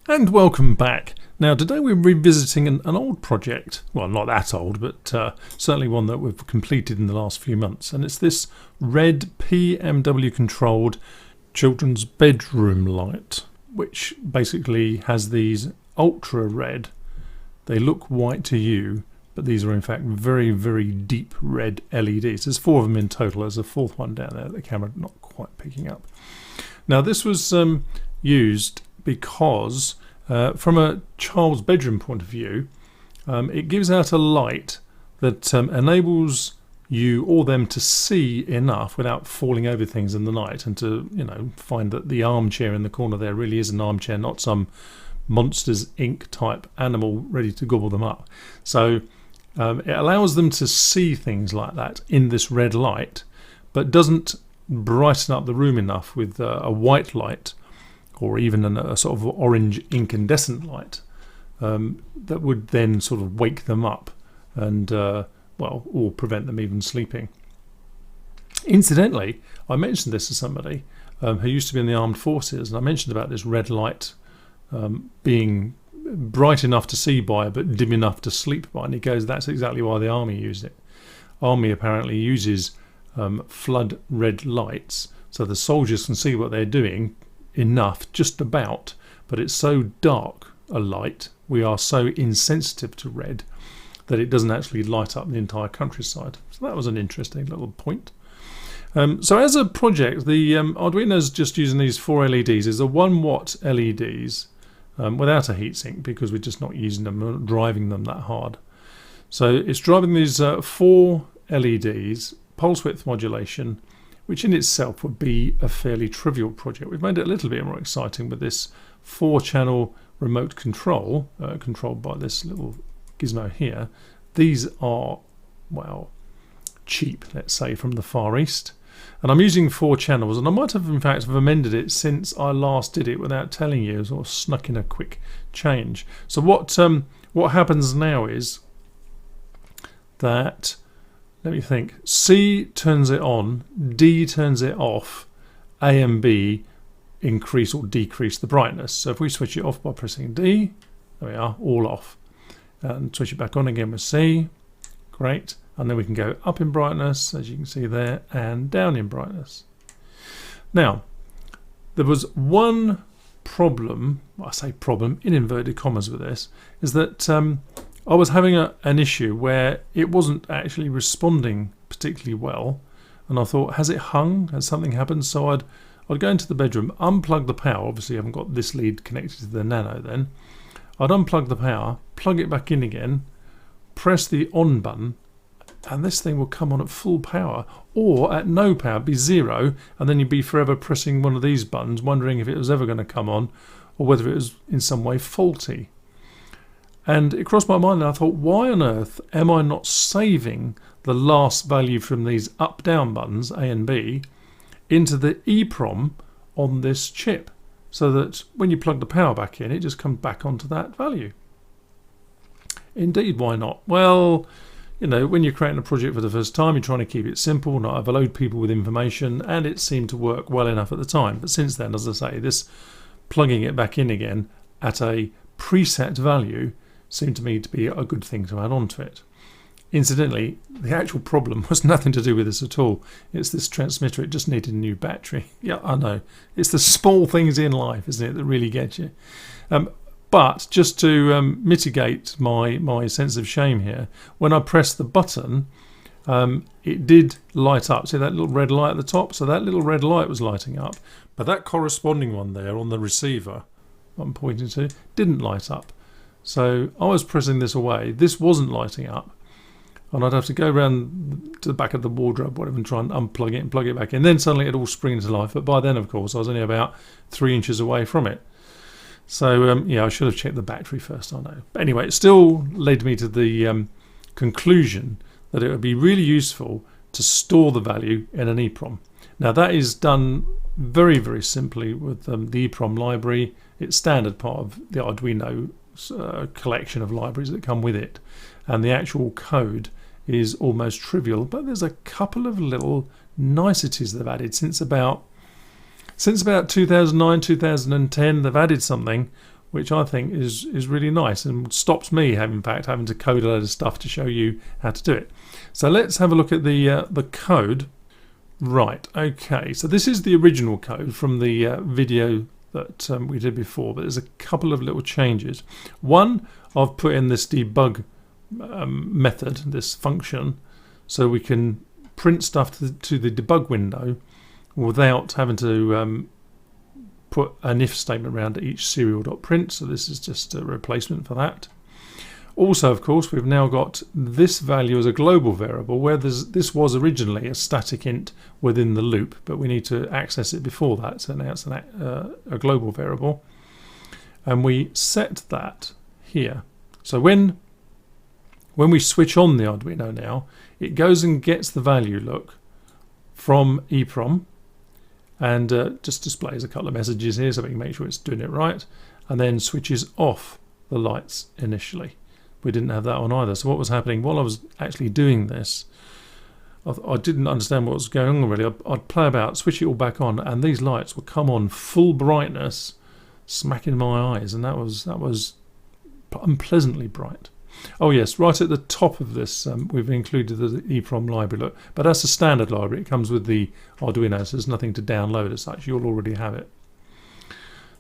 And welcome back. Now today we're revisiting an old project, well not that old, but certainly one that we've completed in the last few months, and it's this red PMW controlled children's bedroom light, which basically has these ultra red, they look white to you, but these are in fact very, very deep red LEDs. There's 4 of them in total. There's a 4th one down there that the camera not quite picking up. Now this was used because from a child's bedroom point of view, it gives out a light that enables you or them to see enough without falling over things in the night, and to find that the armchair in the corner there really is an armchair, not some Monsters Inc. type animal ready to gobble them up. So it allows them to see things like that in this red light, but doesn't brighten up the room enough with a white light or even a sort of orange incandescent light that would then sort of wake them up and or prevent them even sleeping. Incidentally, I mentioned this to somebody who used to be in the armed forces, and I mentioned about this red light being bright enough to see by but dim enough to sleep by, and he goes, that's exactly why the army used it. Army apparently uses flood red lights so the soldiers can see what they're doing enough, just about, but it's so dark a light, we are so insensitive to red that it doesn't actually light up the entire countryside. So that was an interesting little point. So as a project, the Arduino's just using these 4 LEDs. Is a 1 watt LEDs without a heatsink, because we're just not using them, we're not driving them that hard. So it's driving these 4 LEDs, pulse width modulation, which in itself would be a fairly trivial project. We've made it a little bit more exciting with this 4-channel remote control, controlled by this little gizmo here. These are, well, cheap, let's say, from the Far East. And I'm using 4 channels, and I might have in fact have amended it since I last did it without telling you, or snuck in a quick change. So what happens now is that, let me think, C turns it on, D turns it off, A and B increase or decrease the brightness. So if we switch it off by pressing D, there we are, all off. And switch it back on again with C, great. And then we can go up in brightness, as you can see there, and down in brightness. Now, there was one problem, I say problem in inverted commas with this, is that I was having an issue where it wasn't actually responding particularly well, and I thought, has it hung? Has something happened? So I'd go into the bedroom, unplug the power. Obviously I haven't got this lead connected to the Nano then. I'd unplug the power, plug it back in again, press the on button, and this thing will come on at full power, or at no power, be 0, and then you'd be forever pressing one of these buttons, wondering if it was ever going to come on, or whether it was in some way faulty. And it crossed my mind, and I thought, why on earth am I not saving the last value from these up-down buttons, A and B, into the EEPROM on this chip, so that when you plug the power back in, it just comes back onto that value? Indeed, why not? Well, when you're creating a project for the first time, you're trying to keep it simple, not overload people with information, and it seemed to work well enough at the time. But since then, as I say, this plugging it back in again at a preset value seemed to me to be a good thing to add on to it. Incidentally, the actual problem was nothing to do with this at all. It's this transmitter, it just needed a new battery. Yeah, I know. It's the small things in life, isn't it, that really get you. But just to mitigate my sense of shame here, when I pressed the button, it did light up. See that little red light at the top? So that little red light was lighting up. But that corresponding one there on the receiver I'm pointing to didn't light up. So I was pressing this away. This wasn't lighting up. And I'd have to go around to the back of the wardrobe, whatever, and try and unplug it and plug it back in. Then suddenly it all sprang into life. But by then, of course, I was only about 3 inches away from it. So, yeah, I should have checked the battery first, I know. But anyway, it still led me to the conclusion that it would be really useful to store the value in an EEPROM. Now, that is done very, very simply with the EEPROM library. It's standard part of the Arduino collection of libraries that come with it. And the actual code is almost trivial, but there's a couple of little niceties they've added since about 2009, 2010. They've added something which I think is really nice and stops me, in fact, having to code a load of stuff to show you how to do it. So let's have a look at the code. Right, okay, so this is the original code from the video that we did before, but there's a couple of little changes. One, I've put in this debug method, this function, so we can print stuff to the debug window without having to put an if statement around each serial.print. So this is just a replacement for that. Also, of course, we've now got this value as a global variable, where this was originally a static int within the loop, but we need to access it before that, so now it's a global variable. And we set that here. So when we switch on the Arduino now, it goes and gets the value, look, from EEPROM, and just displays a couple of messages here so we can make sure it's doing it right, and then switches off the lights initially. We didn't have that on either. So what was happening while I was actually doing this, I didn't understand what was going on really. I'd play about, switch it all back on, and these lights would come on full brightness, smacking my eyes, and that was unpleasantly bright. Oh yes, right at the top of this we've included the EEPROM library, look, but that's a standard library. It comes with the Arduino, so there's nothing to download as such. You'll already have it.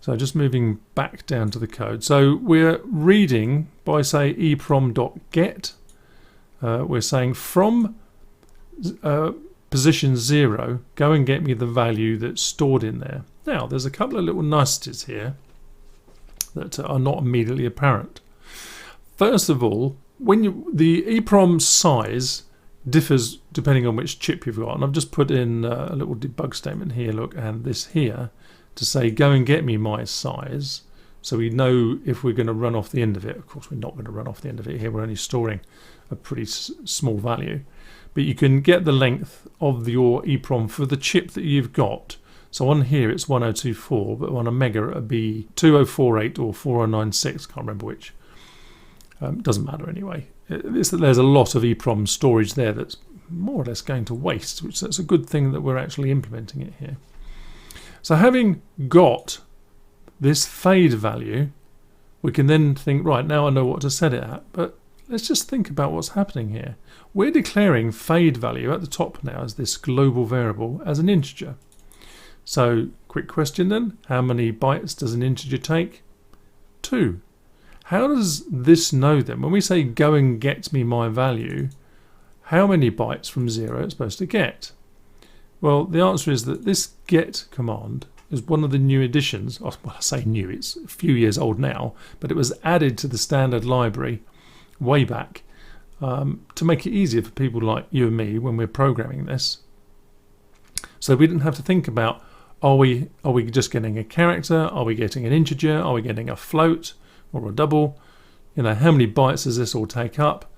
So just moving back down to the code. So we're reading by, say, eeprom.get. We're saying from position 0, go and get me the value that's stored in there. Now, there's a couple of little niceties here that are not immediately apparent. First of all, the EEPROM size differs depending on which chip you've got. And I've just put in a little debug statement here, look, and this here, to say go and get me my size, so we know if we're going to run off the end of it. Of course we're not going to run off the end of it here, we're only storing a pretty small value, but you can get the length of your EEPROM for the chip that you've got. So on here it's 1024, but on a Mega it would be 2048 or 4096, can't remember which. Doesn't matter anyway. There's a lot of EEPROM storage there that's more or less going to waste, which that's a good thing that we're actually implementing it here. So having got this fade value, we can then think, right, now I know what to set it at. But let's just think about what's happening here. We're declaring fade value at the top now as this global variable as an integer. So quick question then, how many bytes does an integer take? 2. How does this know then? When we say go and get me my value, how many bytes from 0 it's supposed to get? Well, the answer is that this get command is one of the new additions. Well, I say new, it's a few years old now, but it was added to the standard library way back to make it easier for people like you and me when we're programming this. So we didn't have to think about, are we just getting a character? Are we getting an integer? Are we getting a float or a double? You know, how many bytes does this all take up?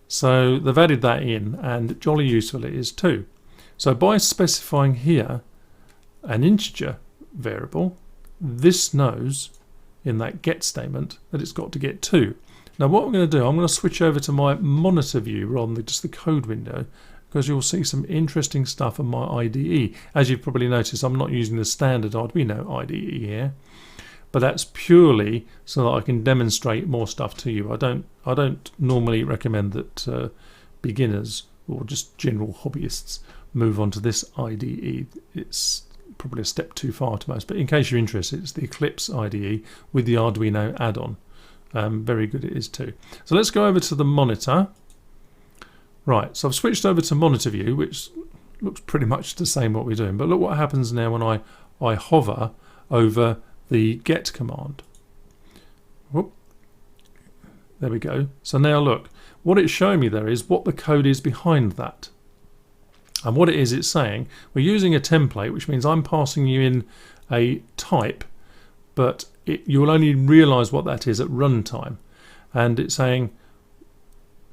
So they've added that in, and jolly useful it is too. So by specifying here an integer variable, this knows in that get statement that it's got to get 2. Now what I'm going to do, I'm going to switch over to my monitor view rather than just the code window, because you'll see some interesting stuff on my IDE. As you've probably noticed, I'm not using the standard Arduino IDE here, but that's purely so that I can demonstrate more stuff to you. I don't normally recommend that beginners or just general hobbyists move on to this IDE. It's probably a step too far to most, but in case you're interested, it's the Eclipse IDE with the Arduino add-on. Very good it is too. So let's go over to the monitor. Right, so I've switched over to monitor view, which looks pretty much the same what we're doing, but look what happens now when I hover over the get command. Whoop. There we go. So now look, what it's showing me there is what the code is behind that. And what it is, it's saying we're using a template, which means I'm passing you in a type, but you'll only realize what that is at runtime. And it's saying,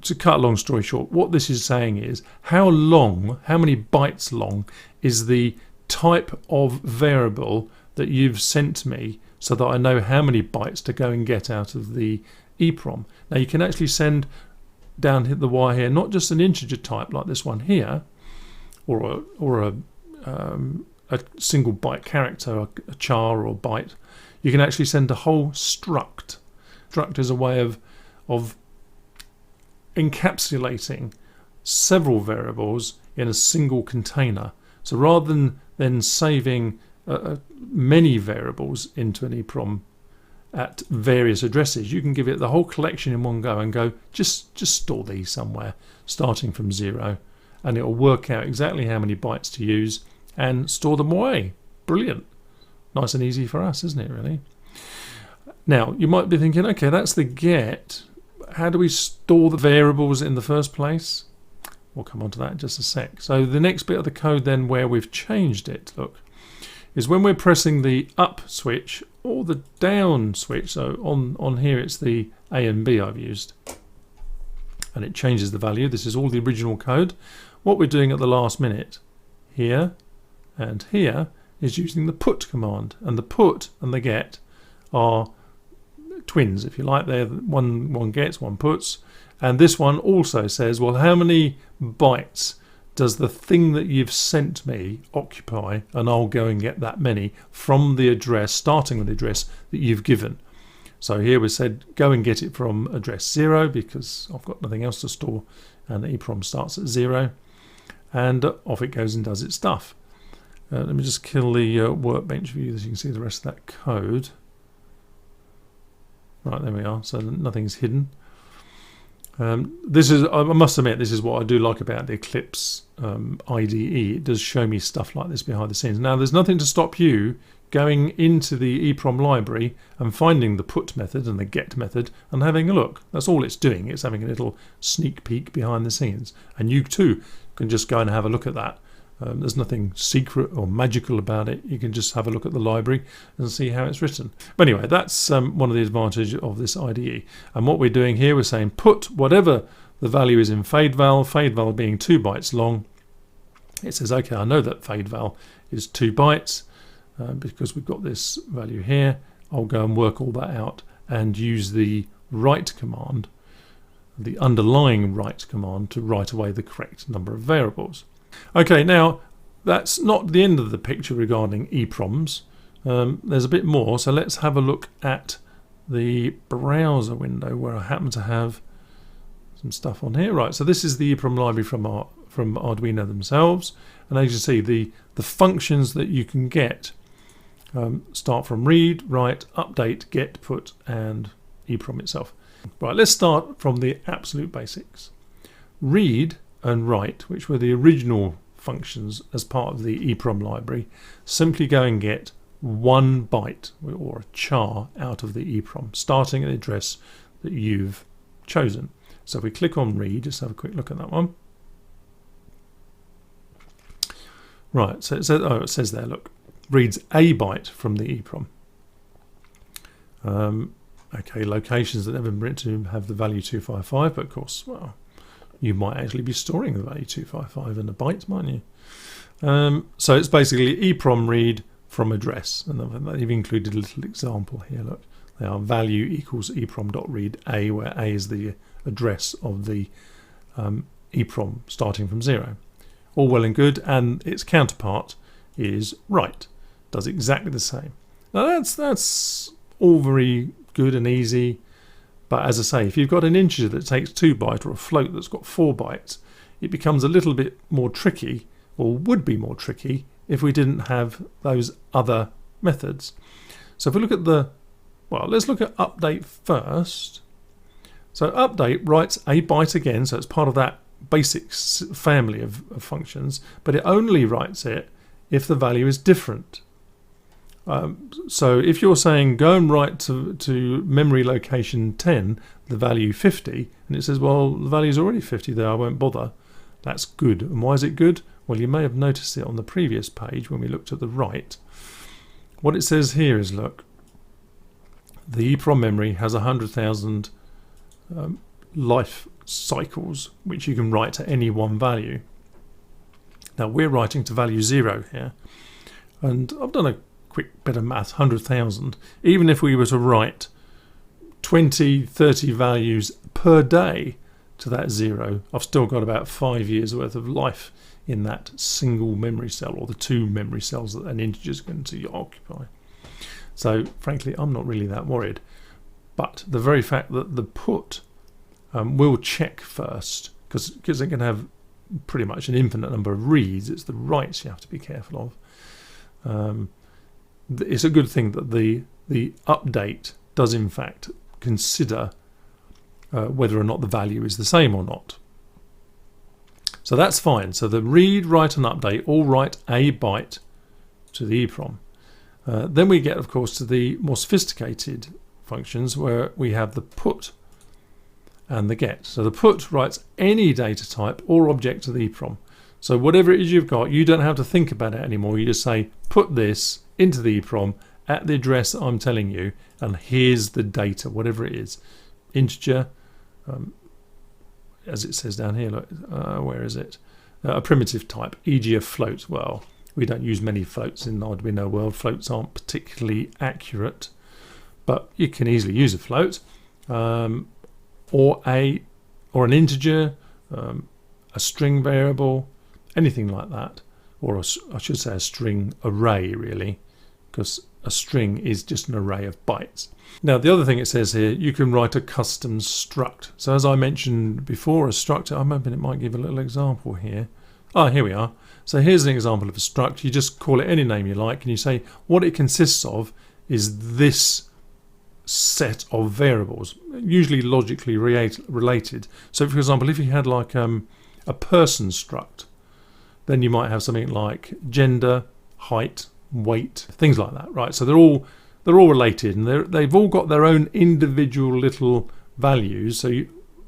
to cut a long story short, what this is saying is how many bytes long is the type of variable that you've sent me, so that I know how many bytes to go and get out of the EEPROM. Now you can actually send down the wire here not just an integer type like this one here, or a single byte character, a char or byte. you can actually send a whole struct. Struct is a way of encapsulating several variables in a single container. So rather than saving many variables into an EEPROM at various addresses, you can give it the whole collection in one go and go, just store these somewhere, starting from 0, and it will work out exactly how many bytes to use and store them away. Brilliant. Nice and easy for us, isn't it, really? Now, you might be thinking, okay, that's the get. How do we store the variables in the first place? We'll come on to that in just a sec. So the next bit of the code then where we've changed it, look, is when we're pressing the up switch or the down switch. So on here it's the A and B I've used, and it changes the value. This is all the original code. What we're doing at the last minute here and here is using the put command, and the put and the get are twins, if you like. They're one gets, one puts, and this one also says, well, how many bytes does the thing that you've sent me occupy, and I'll go and get that many from the address, starting with the address that you've given. So here we said go and get it from address 0 because I've got nothing else to store, and the EEPROM starts at 0, and off it goes and does its stuff. Let me just kill the workbench view so you can see the rest of that code. Right, there we are, so nothing's hidden. This is, I must admit, this is what I do like about the Eclipse IDE. It does show me stuff like this behind the scenes. Now, there's nothing to stop you going into the EEPROM library and finding the put method and the get method and having a look. That's all it's doing. It's having a little sneak peek behind the scenes. And you too can just go and have a look at that. There's nothing secret or magical about it. You can just have a look at the library and see how it's written. But anyway, that's one of the advantages of this IDE. And what we're doing here, we're saying put whatever the value is in fadeval being 2 bytes long. It says, okay, I know that fadeval is 2 bytes because we've got this value here. I'll go and work all that out and use the write command, the underlying write command, to write away the correct number of variables. Okay, now that's not the end of the picture regarding EEPROMs. There's a bit more, so let's have a look at the browser window where I happen to have some stuff on here. Right, so this is the EEPROM library from Arduino themselves, and as you see, the functions that you can get start from read, write, update, get, put, and EEPROM itself. Right, let's start from the absolute basics. Read and write, which were the original functions as part of the EEPROM library, simply go and get 1 byte or a char out of the EEPROM, starting at the address that you've chosen. So if we click on read, just have a quick look at that one. Right, so it says, oh, it says there, look, reads a byte from the EEPROM. Okay, locations that haven't been written to have the value 255, but of course, well, you might actually be storing the value 255 in a byte, mightn't you? So it's basically EEPROM read from address, and they've included a little example here. Look, they are value equals EEPROM.read a, where a is the address of the EEPROM starting from 0. All well and good, and its counterpart is write. Does exactly the same. Now that's all very good and easy. But as I say, if you've got an integer that takes 2 bytes or a float that's got 4 bytes, it becomes a little bit more tricky, or would be more tricky, if we didn't have those other methods. So if we look at let's look at update first. So update writes a byte again, so it's part of that basic family of functions, but it only writes it if the value is different. So if you're saying go and write to memory location 10 the value 50, and it says, well, the value is already 50 there, I won't bother, that's good. And why is it good? Well, you may have noticed it on the previous page when we looked at the write. What it says here is, look, the EEPROM memory has 100,000 life cycles which you can write to any one value. Now we're writing to value 0 here, and I've done a quick bit of math, 100,000. Even if we were to write 20, 30 values per day to that 0, I've still got about 5 years worth of life in that single memory cell, or the 2 memory cells that an integer is going to occupy. So frankly, I'm not really that worried. But the very fact that the put will check first, because it can have pretty much an infinite number of reads, it's the writes you have to be careful of. It's a good thing that the update does in fact consider whether or not the value is the same or not. So that's fine. So the read, write and update all write a byte to the EEPROM. Then we get, of course, to the more sophisticated functions where we have the put and the get. So the put writes any data type or object to the EEPROM. So whatever it is you've got, you don't have to think about it anymore. You just say put this into the EEPROM at the address that I'm telling you, and here's the data, whatever it is. Integer, as it says down here, look, where is it? A primitive type, e.g. a float. Well, we don't use many floats in the Arduino world. Floats aren't particularly accurate, but you can easily use a float, or an integer, a string variable, anything like that, or I should say a string array, really, because a string is just an array of bytes. Now the other thing it says here, you can write a custom struct. So as I mentioned before, a struct, I'm hoping it might give a little example here. Here we are. So here's an example of a struct. You just call it any name you like, and you say what it consists of is this set of variables, usually logically related. So for example, if you had like a person struct, then you might have something like gender, height, weight, things like that, right? So they're all related, and they've all got their own individual little values. So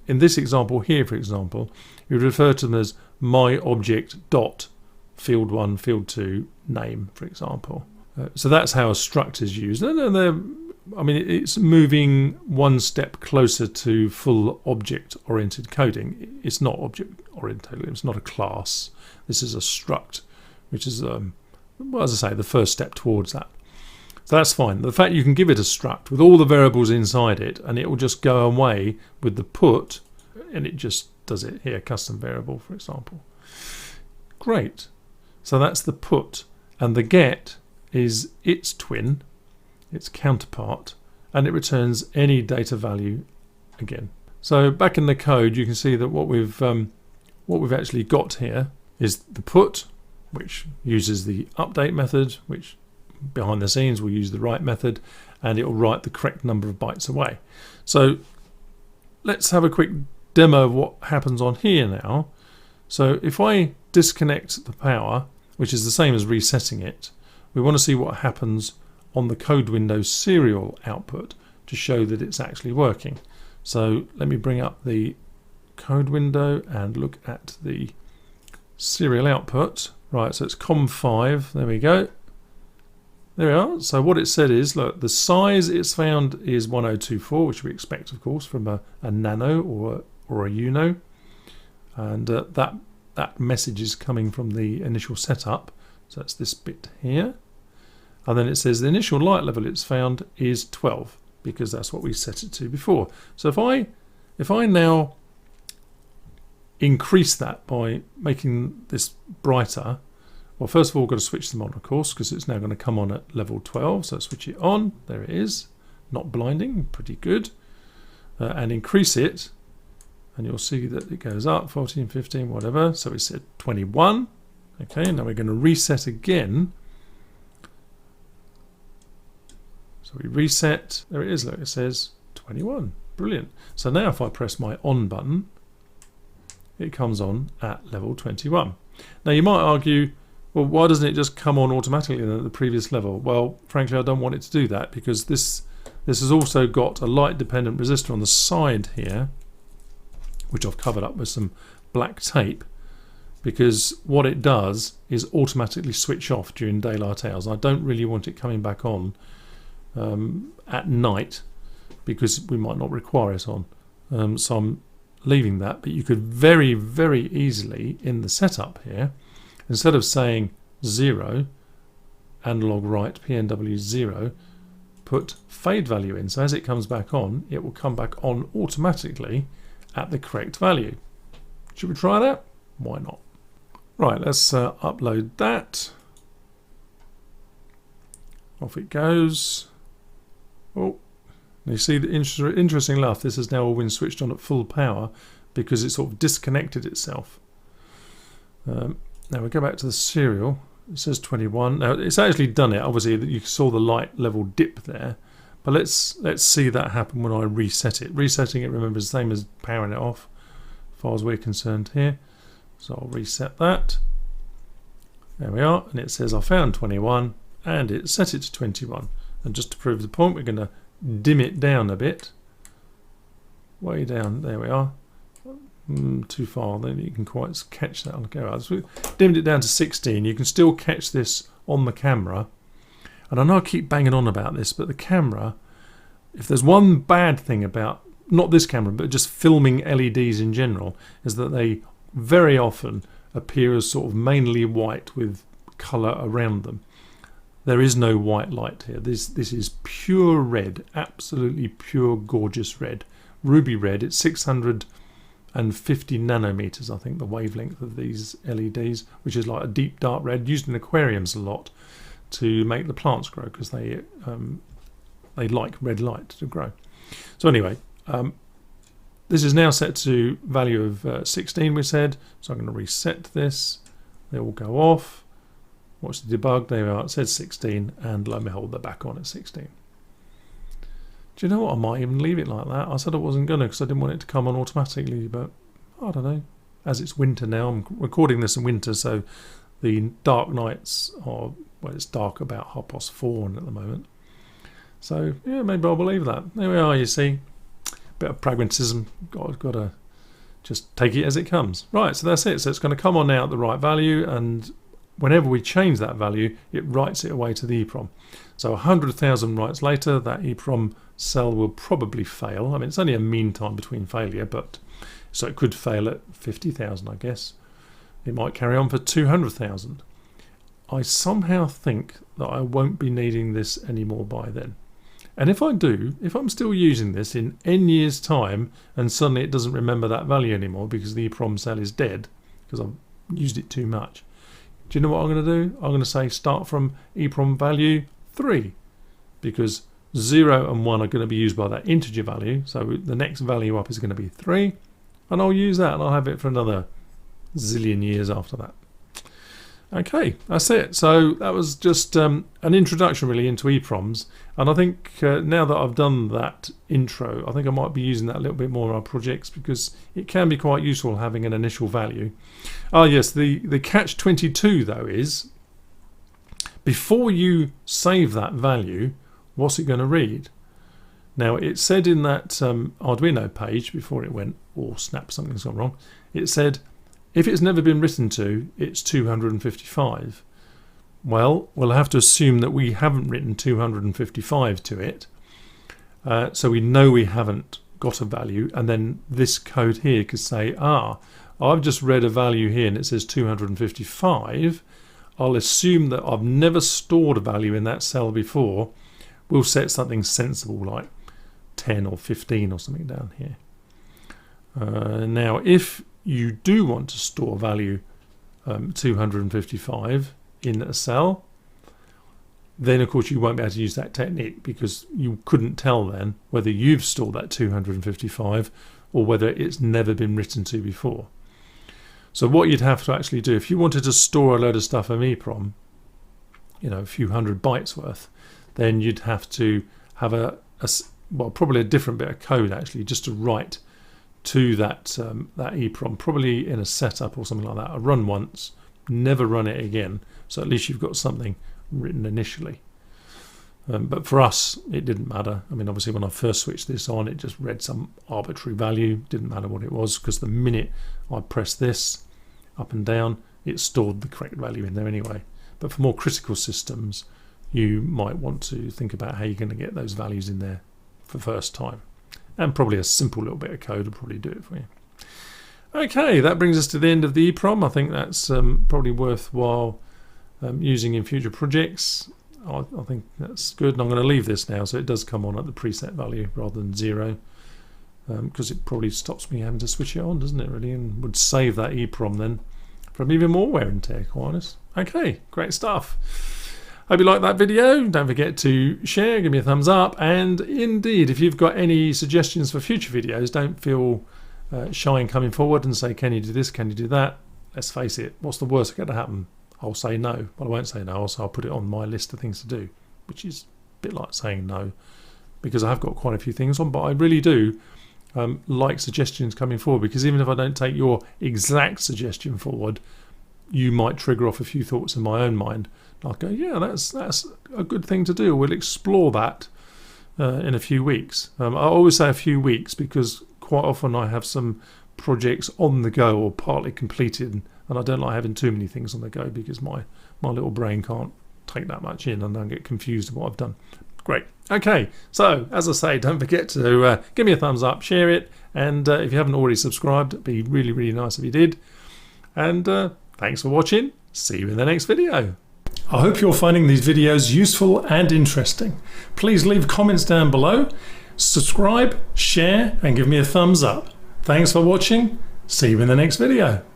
in this example here, for example, you would refer to them as my object dot field 1, field 2, name, for example. So that's how a struct is used. And it's moving one step closer to full object-oriented coding. It's not object-oriented. It's not a class. This is a struct, which is, well, as I say, the first step towards that. So that's fine. The fact you can give it a struct with all the variables inside it, and it will just go away with the put, and it just does it here, custom variable, for example. Great. So that's the put, and the get is its twin, its counterpart, and it returns any data value again. So back in the code, you can see that what we've actually got here is the put, which uses the update method, which behind the scenes will use the write method, and it will write the correct number of bytes away. So let's have a quick demo of what happens on here now. So if I disconnect the power, which is the same as resetting it, we want to see what happens on the code window serial output to show that it's actually working. So let me bring up the code window and look at the serial output. Right, so it's COM5, there we go. There we are. So what it said is, look, the size it's found is 1024, which we expect, of course, from a nano or a UNO. And that message is coming from the initial setup. So it's this bit here. And then it says the initial light level it's found is 12, because that's what we set it to before. So if I now increase that by making this brighter, well, first of all, we've got to switch them on, of course, because it's now going to come on at level 12. So switch it on. There it is. Not blinding. Pretty good. And increase it. And you'll see that it goes up, 14, 15, whatever. So we said 21. Okay, now we're going to reset again. So we reset. There it is. Look, it says 21. Brilliant. So now if I press my on button, it comes on at level 21. Now you might argue, well, why doesn't it just come on automatically at the previous level? Well, frankly, I don't want it to do that, because this has also got a light dependent resistor on the side here, which I've covered up with some black tape, because what it does is automatically switch off during daylight hours. I don't really want it coming back on at night, because we might not require it on. So I'm leaving that, but you could very, very easily in the setup here, instead of saying 0, analog write PNW 0, put fade value in. So as it comes back on, it will come back on automatically at the correct value. Should we try that? Why not? Right, let's upload that. Off it goes. Oh, you see the interesting enough, this has now all been switched on at full power because it sort of disconnected itself. Now we go back to the serial. It says 21. Now it's actually done it. Obviously, you saw the light level dip there, but let's see that happen when I reset it. Resetting it, remember, is the same as powering it off, as far as we're concerned here. So I'll reset that. There we are, and it says I found 21, and it set it to 21. And just to prove the point, we're going to dim it down a bit, way down. There we are. Too far, then you can quite catch that on the camera. So we dimmed it down to 16. You can still catch this on the camera, and I know I keep banging on about this, but the camera, if there's one bad thing about not this camera but just filming LEDs in general, is that they very often appear as sort of mainly white with colour around them. There is no white light here. This is pure red, absolutely pure gorgeous red, ruby red. It's 650 nanometers, I think, the wavelength of these LEDs, which is like a deep dark red, used in aquariums a lot to make the plants grow, because they like red light to grow. So anyway, this is now set to value of 16, we said. So I'm going to reset this. They will go off. Watch the debug. There we are. It says 16, and lo and behold, they're back on at 16. Do you know what? I might even leave it like that. I said I wasn't going to because I didn't want it to come on automatically, but I don't know. As it's winter now, I'm recording this in winter, so the dark nights are, well, it's dark about 4:30 at the moment. So, yeah, maybe I'll believe that. There we are, you see. Bit of pragmatism. Got to just take it as it comes. Right, so that's it. So it's going to come on now at the right value, and whenever we change that value, it writes it away to the EEPROM. So 100,000 writes later, that EEPROM cell will probably fail. I mean, it's only a mean time between failure, but so it could fail at 50,000, I guess. It might carry on for 200,000. I somehow think that I won't be needing this anymore by then. And if I do, if I'm still using this in N years' time and suddenly it doesn't remember that value anymore because the EEPROM cell is dead because I've used it too much, do you know what I'm going to do? I'm going to say start from EEPROM value 3, because 0 and 1 are going to be used by that integer value. So the next value up is going to be 3, and I'll use that, and I'll have it for another zillion years after that. Okay, that's it. So that was just an introduction really into EEPROMs, and I think now that I've done that intro, I think I might be using that a little bit more in our projects, because it can be quite useful having an initial value. Oh yes, the catch-22 though is, before you save that value, what's it going to read? Now it said in that Arduino page before it went, oh snap, something's gone wrong, it said if it's never been written to, it's 255. Well, we'll have to assume that we haven't written 255 to it, so we know we haven't got a value, and then this code here could say, I've just read a value here and it says 255. I'll assume that I've never stored a value in that cell before. We'll set something sensible like 10 or 15 or something down here. Now, if you do want to store value 255 in a cell, then of course you won't be able to use that technique, because you couldn't tell then whether you've stored that 255 or whether it's never been written to before. So what you'd have to actually do, if you wanted to store a load of stuff in EEPROM, you know, a few hundred bytes worth, then you'd have to have well, probably a different bit of code actually, just to write to that that EEPROM, probably in a setup or something like that. Run once, never run it again, so at least you've got something written initially. But for us, it didn't matter. I mean, obviously when I first switched this on, it just read some arbitrary value, didn't matter what it was, because the minute I pressed this up and down, it stored the correct value in there anyway. But for more critical systems, you might want to think about how you're going to get those values in there for the first time. And probably a simple little bit of code will probably do it for you. Okay, that brings us to the end of the EEPROM. I think that's probably worthwhile using in future projects. I think that's good, and I'm going to leave this now so it does come on at the preset value rather than 0, because it probably stops me having to switch it on, doesn't it really, and would save that EEPROM then from even more wear and tear, quite honest. Okay, great stuff. Hope you liked that video. Don't forget to share, give me a thumbs up, and indeed, if you've got any suggestions for future videos, don't feel shy in coming forward and say, can you do this, can you do that? Let's face it, what's the worst that's going to happen? I'll say no. Well, I won't say no, so I'll put it on my list of things to do, which is a bit like saying no, because I have got quite a few things on, but I really do like suggestions coming forward, because even if I don't take your exact suggestion forward, you might trigger off a few thoughts in my own mind. I'll go, yeah, that's a good thing to do. We'll explore that in a few weeks. I always say a few weeks because quite often I have some projects on the go or partly completed, and I don't like having too many things on the go because my little brain can't take that much in and I get confused with what I've done. Great. Okay, so as I say, don't forget to give me a thumbs up, share it, and if you haven't already subscribed, it'd be really, really nice if you did. And thanks for watching. See you in the next video. I hope you're finding these videos useful and interesting. Please leave comments down below, subscribe, share, and give me a thumbs up. Thanks for watching. See you in the next video.